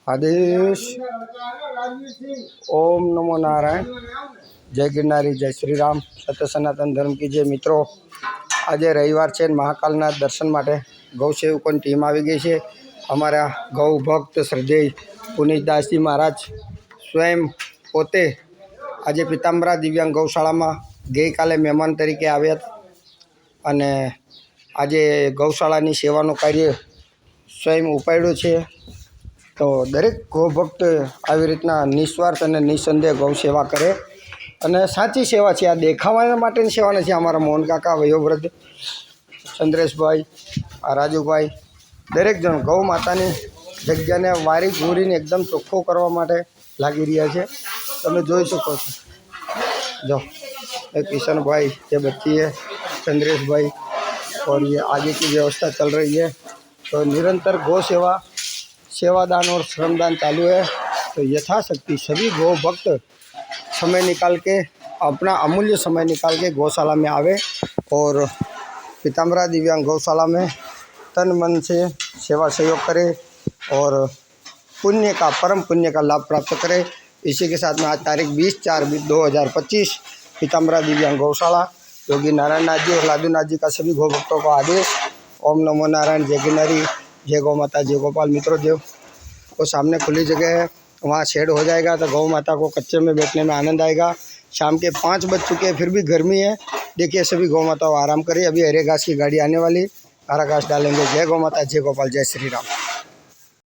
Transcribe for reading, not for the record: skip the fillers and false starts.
आदेश। ओम नमो नारायण। जय गिरनारी, जय श्री राम, सत्य सनातन धर्म की जय। मित्रों, आज रविवार है, महाकालना दर्शन माटे गौ सेवकोनी टीम आई गई है। अमरा गौ भक्त श्रद्धेय पुनीतदास जी महाराज स्वयं पोते आज पीतांबरा दिव्यांग गौशाला में गई काले मेहमान तरीके आव्या अने आज गौशाला सेवा कार्य स्वयं उपाड्યું છે। तो दरेक गौ भक्त આવી રીતના નિસ્વાર્થ અને નિસંદેહ ગૌ સેવા કરે અને સાચી સેવા છે। આ દેખાવા માટેની સેવા નથી। અમારા મોહન કાકા, વયોવૃદ્ધ ચંદ્રેશભાઈ, આ રાજુભાઈ દરેક જણ ગૌ માતાની જગ્યાને વારી ઘૂરીને एकदम ચોખ્ખો કરવા માટે લાગી રહ્યા છે। તમે જોઈ શકો છો। જો ये किशन भाई, ये बच्ची है चंद्रेश भाई, और ये आगे की व्यवस्था चल रही है। तो निरंतर गौ सेवा, सेवादान और श्रमदान चालू है। तो यथाशक्ति सभी गौ भक्त समय निकाल के, अपना अमूल्य समय निकाल के गौशाला में आवे और पीतांबरा दिव्यांग गौशाला में तन मन से सेवा सहयोग करे और पुण्य का, परम पुण्य का लाभ प्राप्त करे। इसी के साथ में आज तारीख 20/4/2025 पीतांबरा दिव्यांग गौशाला योगी नारायण नाथ जी और लादू नाथ जी का सभी गौ भक्तों को आदेश। ओम नमो नारायण। जय गिरनारी, जय गौ माता, जय गोपाल। मित्रों, देव वो सामने खुली जगह है, वहाँ शेड हो जाएगा तो गौ माता को कच्चे में बैठने में आनंद आएगा। शाम के 5 बज चुके हैं, फिर भी गर्मी है। देखिए सभी गौ माताओं आराम करिए। अभी हरे घास की गाड़ी आने वाली, हरा घास डालेंगे। जय गौ माता, जय गोपाल, जय श्री राम।